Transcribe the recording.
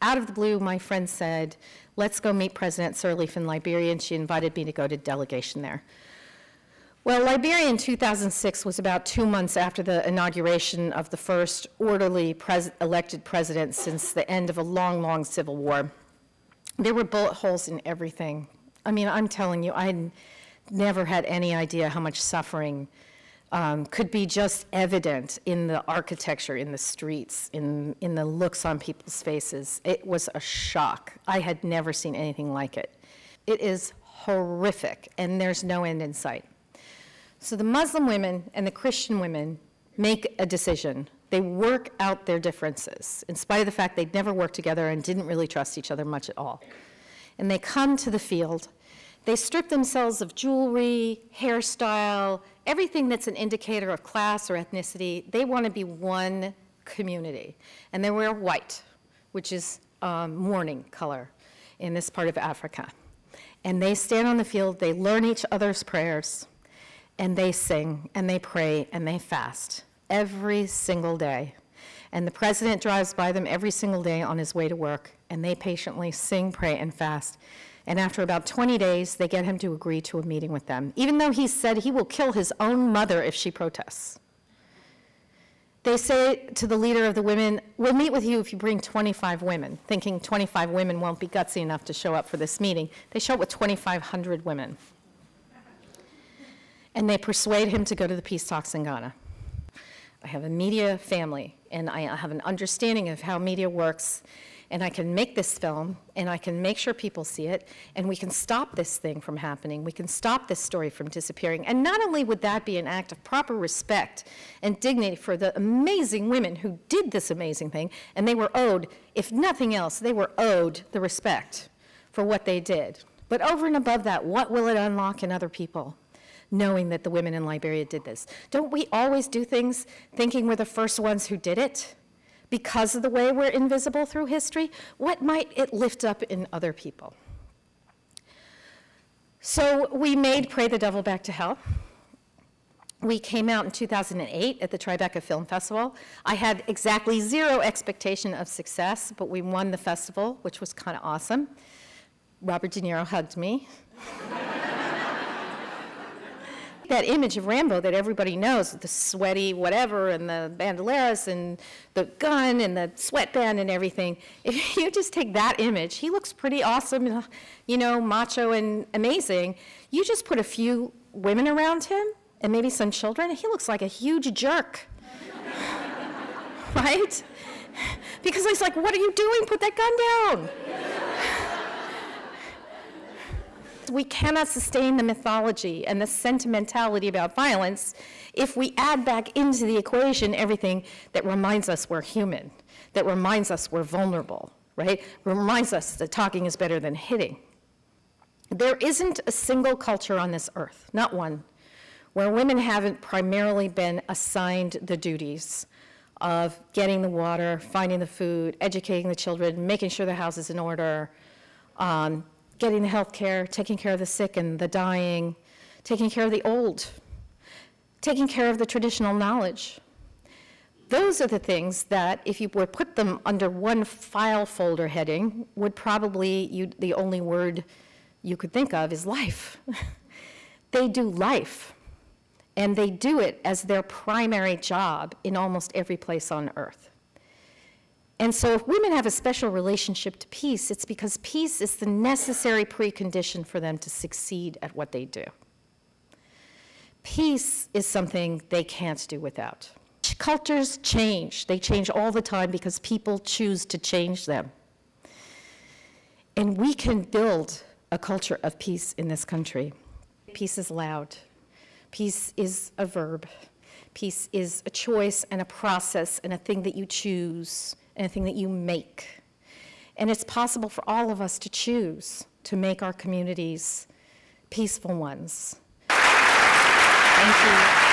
out of the blue, my friend said, let's go meet President Sirleaf in Liberia, and she invited me to go to delegation there. Well, Liberia in 2006 was about 2 months after the inauguration of the first orderly elected president since the end of a long, long civil war. There were bullet holes in everything. I mean, I'm telling you, I never had any idea how much suffering could be just evident in the architecture, in the streets, in the looks on people's faces. It was a shock. I had never seen anything like it. It is horrific, and there's no end in sight. So the Muslim women and the Christian women make a decision. They work out their differences, in spite of the fact they'd never worked together and didn't really trust each other much at all. And they come to the field. They strip themselves of jewelry, hairstyle, everything that's an indicator of class or ethnicity. They want to be one community. And they wear white, which is mourning color in this part of Africa. And they stand on the field, they learn each other's prayers, and they sing, and they pray, and they fast every single day. And the president drives by them every single day on his way to work, and they patiently sing, pray, and fast. And after about 20 days, they get him to agree to a meeting with them, even though he said he will kill his own mother if she protests. They say to the leader of the women, we'll meet with you if you bring 25 women, thinking 25 women won't be gutsy enough to show up for this meeting. They show up with 2,500 women. And they persuade him to go to the peace talks in Ghana. I have a media family, and I have an understanding of how media works, and I can make this film, and I can make sure people see it, and we can stop this thing from happening. We can stop this story from disappearing. And not only would that be an act of proper respect and dignity for the amazing women who did this amazing thing, and they were owed, if nothing else, they were owed the respect for what they did. But over and above that, what will it unlock in other people? Knowing that the women in Liberia did this. Don't we always do things thinking we're the first ones who did it? Because of the way we're invisible through history? What might it lift up in other people? So we made Pray the Devil Back to Hell. We came out in 2008 at the Tribeca Film Festival. I had exactly 0 expectation of success, but we won the festival, which was kind of awesome. Robert De Niro hugged me. That image of Rambo that everybody knows, the sweaty whatever and the bandoleras and the gun and the sweatband and everything, if you just take that image, he looks pretty awesome, you know, macho and amazing. You just put a few women around him and maybe some children, he looks like a huge jerk, right? Because he's like, what are you doing? Put that gun down. We cannot sustain the mythology and the sentimentality about violence if we add back into the equation everything that reminds us we're human, that reminds us we're vulnerable, right? Reminds us that talking is better than hitting. There isn't a single culture on this earth, not one, where women haven't primarily been assigned the duties of getting the water, finding the food, educating the children, making sure the house is in order, getting the health care, taking care of the sick and the dying, taking care of the old, taking care of the traditional knowledge. Those are the things that, if you were put them under one file folder heading, would probably, the only word you could think of is life. They do life, and they do it as their primary job in almost every place on earth. And so if women have a special relationship to peace, it's because peace is the necessary precondition for them to succeed at what they do. Peace is something they can't do without. Cultures change. They change all the time because people choose to change them. And we can build a culture of peace in this country. Peace is loud. Peace is a verb. Peace is a choice and a process and a thing that you choose and a thing that you make. And it's possible for all of us to choose to make our communities peaceful ones. Thank you.